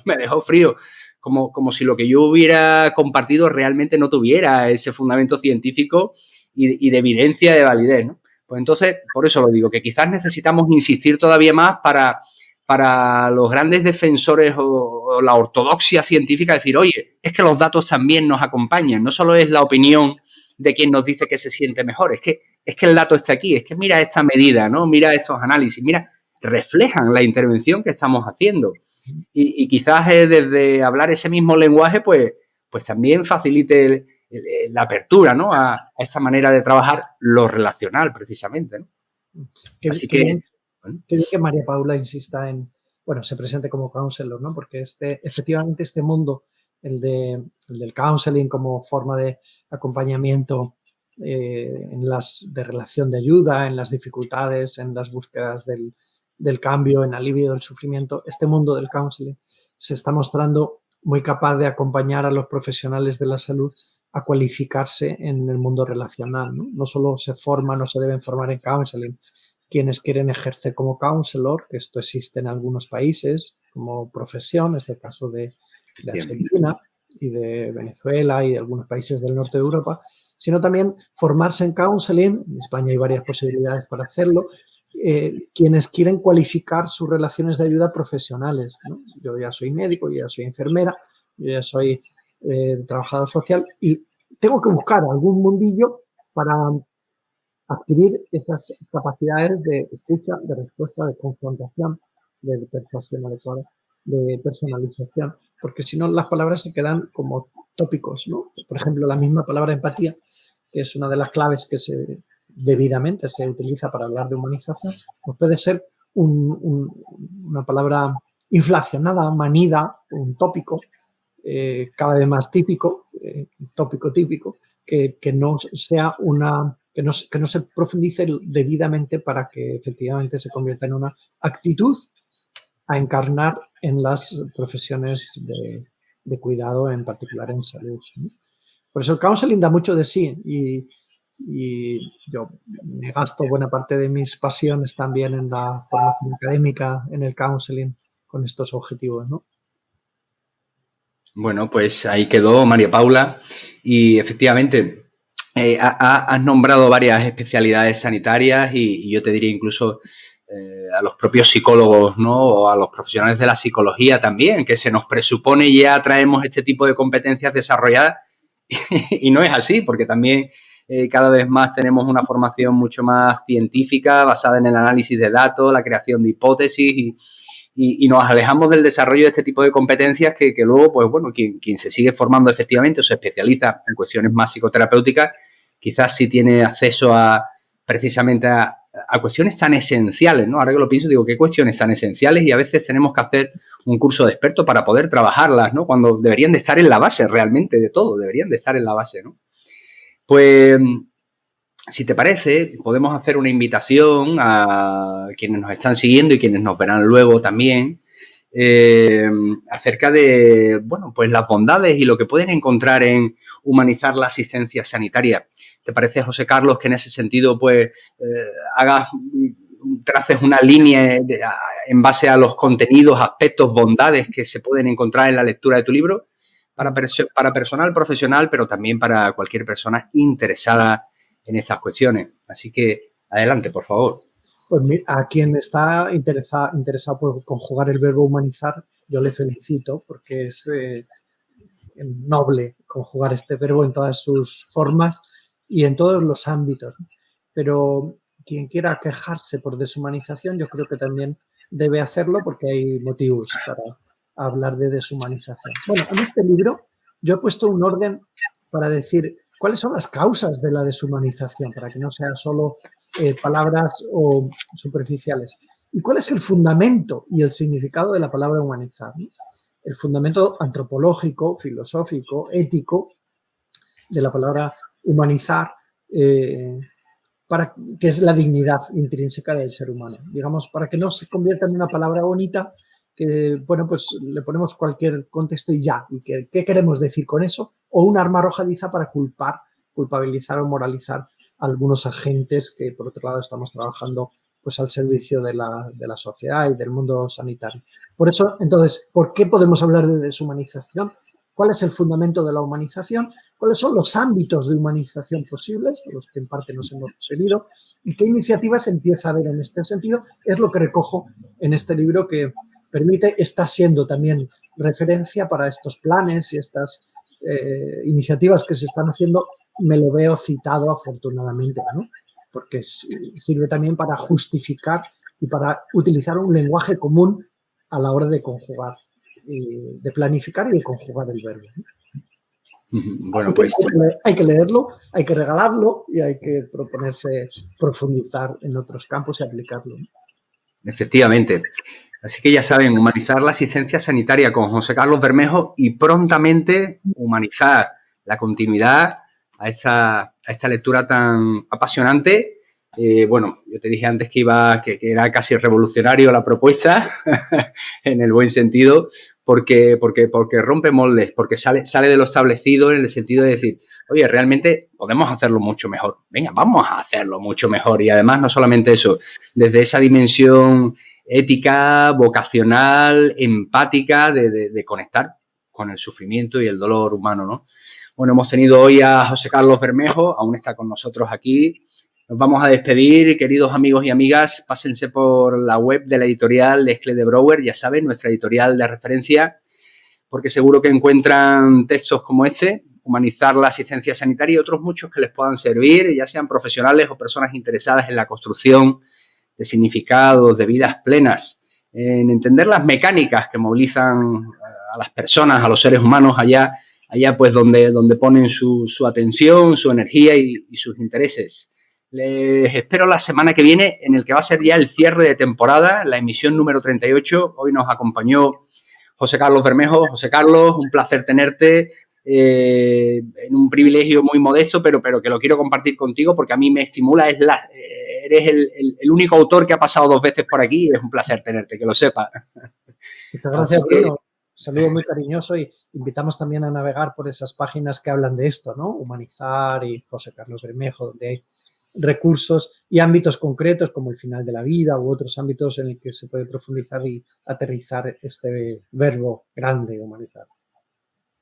me dejó frío. Como si lo que yo hubiera compartido realmente no tuviera ese fundamento científico y de evidencia, de validez, ¿no? Pues entonces, por eso lo digo, que quizás necesitamos insistir todavía más para los grandes defensores o la ortodoxia científica, decir, oye, es que los datos también nos acompañan, no solo es la opinión de quien nos dice que se siente mejor, es que el dato está aquí, es que mira esta medida, ¿no? Mira estos análisis, mira, reflejan la intervención que estamos haciendo. Y quizás desde hablar ese mismo lenguaje, pues también facilite la apertura, ¿no? A esta manera de trabajar lo relacional, precisamente, ¿no? Así que... Bueno. Que María Paula insista en, bueno, se presente como counselor, ¿no? Porque efectivamente este mundo, el del counseling como forma de acompañamiento de relación de ayuda, en las dificultades, en las búsquedas del cambio, en alivio del sufrimiento, este mundo del counseling se está mostrando muy capaz de acompañar a los profesionales de la salud a cualificarse en el mundo relacional, ¿no? No solo se forman o se deben formar en counseling quienes quieren ejercer como counselor, que esto existe en algunos países como profesión, es el caso de Argentina y de Venezuela y de algunos países del norte de Europa, sino también formarse en counseling, en España hay varias posibilidades para hacerlo, quienes quieren cualificar sus relaciones de ayuda profesionales, ¿no? Yo ya soy médico, yo ya soy enfermera, yo ya soy trabajador social y tengo que buscar algún mundillo para adquirir esas capacidades de escucha, de respuesta, de confrontación, de persuasión adecuada, de personalización, porque si no las palabras se quedan como tópicos, ¿no? Por ejemplo, la misma palabra empatía, que es una de las claves que debidamente se utiliza para hablar de humanización, pues puede ser una palabra inflacionada, manida, un tópico, cada vez más típico, tópico típico, que no sea que no se profundice debidamente para que efectivamente se convierta en una actitud a encarnar en las profesiones de cuidado, en particular en salud, ¿no? Por eso el counseling da mucho de sí y yo me gasto buena parte de mis pasiones también en la formación académica, en el counseling, con estos objetivos, ¿no? Bueno, pues ahí quedó María Paula y efectivamente has nombrado varias especialidades sanitarias y yo te diría incluso a los propios psicólogos, ¿no? O a los profesionales de la psicología también, que se nos presupone ya traemos este tipo de competencias desarrolladas y no es así, porque también cada vez más tenemos una formación mucho más científica basada en el análisis de datos, la creación de hipótesis y nos alejamos del desarrollo de este tipo de competencias que luego, pues bueno, quien se sigue formando efectivamente o se especializa en cuestiones más psicoterapéuticas, quizás sí tiene acceso precisamente a cuestiones tan esenciales, ¿no? Ahora que lo pienso, digo, ¿qué cuestiones tan esenciales? Y a veces tenemos que hacer un curso de experto para poder trabajarlas, ¿no? Cuando deberían de estar en la base realmente de todo, deberían de estar en la base, ¿no? Pues, si te parece, podemos hacer una invitación a quienes nos están siguiendo y quienes nos verán luego también acerca de, bueno, pues las bondades y lo que pueden encontrar en humanizar la asistencia sanitaria. ¿Te parece, José Carlos, que en ese sentido, pues, traces una línea en base a los contenidos, aspectos, bondades que se pueden encontrar en la lectura de tu libro para personal profesional, pero también para cualquier persona interesada en estas cuestiones? Así que, adelante, por favor. Pues a quien está interesado por conjugar el verbo humanizar, yo le felicito porque es noble conjugar este verbo en todas sus formas y en todos los ámbitos. Pero quien quiera quejarse por deshumanización, yo creo que también debe hacerlo porque hay motivos para hablar de deshumanización. Bueno, en este libro yo he puesto un orden para decir cuáles son las causas de la deshumanización, para que no sea solo palabras o superficiales. ¿Y cuál es el fundamento y el significado de la palabra humanizar? El fundamento antropológico, filosófico, ético de la palabra humanizar, que es la dignidad intrínseca del ser humano. Digamos, para que no se convierta en una palabra bonita que, bueno, pues le ponemos cualquier contexto y ya. ¿Y qué queremos decir con eso? O un arma arrojadiza para culpabilizar o moralizar a algunos agentes que, por otro lado, estamos trabajando pues al servicio de la sociedad y del mundo sanitario. Por eso, entonces, ¿por qué podemos hablar de deshumanización? ¿Cuál es el fundamento de la humanización? ¿Cuáles son los ámbitos de humanización posibles, a los que en parte nos hemos referido? ¿Y qué iniciativas empieza a haber en este sentido? Es lo que recojo en este libro que está siendo también referencia para estos planes y estas iniciativas que se están haciendo. Me lo veo citado afortunadamente, ¿no? Porque sirve también para justificar y para utilizar un lenguaje común a la hora de conjugar, de planificar y de conjugar el verbo. Bueno, pues hay que leerlo, hay que regalarlo y hay que proponerse profundizar en otros campos y aplicarlo. Efectivamente. Así que ya saben, humanizar la asistencia sanitaria con José Carlos Bermejo y prontamente humanizar la continuidad a esta lectura tan apasionante. Bueno, yo te dije antes que era casi revolucionario la propuesta, en el buen sentido, porque rompe moldes, porque sale de lo establecido en el sentido de decir, oye, realmente podemos hacerlo mucho mejor. Venga, vamos a hacerlo mucho mejor. Y además, no solamente eso, desde esa dimensión ética, vocacional, empática, de conectar con el sufrimiento y el dolor humano, ¿no? Bueno, hemos tenido hoy a José Carlos Bermejo, aún está con nosotros aquí. Nos vamos a despedir, queridos amigos y amigas, pásense por la web de la editorial de Escle de Brouwer, ya saben, nuestra editorial de referencia, porque seguro que encuentran textos como este, Humanizar la asistencia sanitaria, y otros muchos que les puedan servir, ya sean profesionales o personas interesadas en la construcción de significados, de vidas plenas, en entender las mecánicas que movilizan a las personas, a los seres humanos allá pues donde ponen su atención, su energía y sus intereses. Les espero la semana que viene, en el que va a ser ya el cierre de temporada, la emisión número 38. Hoy nos acompañó José Carlos Bermejo. José Carlos, un placer tenerte, en un privilegio muy modesto, pero que lo quiero compartir contigo porque a mí me estimula. Eres el único autor que ha pasado 2 veces por aquí y es un placer tenerte, que lo sepas. Muchas gracias, Bruno. Un saludo muy cariñoso y invitamos también a navegar por esas páginas que hablan de esto, ¿no? Humanizar y José Carlos Bermejo, donde hay recursos y ámbitos concretos como el final de la vida u otros ámbitos en el que se puede profundizar y aterrizar este verbo grande, humanizar.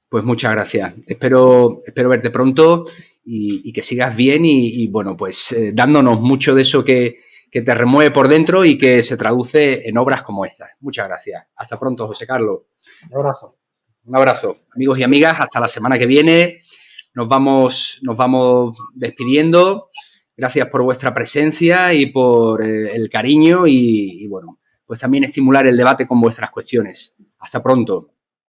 Pues muchas gracias. Espero verte pronto y que sigas bien y bueno, pues dándonos mucho de eso que te remueve por dentro y que se traduce en obras como esta. Muchas gracias. Hasta pronto, José Carlos. Un abrazo. Un abrazo. Amigos y amigas, hasta la semana que viene. Nos vamos despidiendo. Gracias por vuestra presencia y por el cariño y bueno, pues también estimular el debate con vuestras cuestiones. Hasta pronto.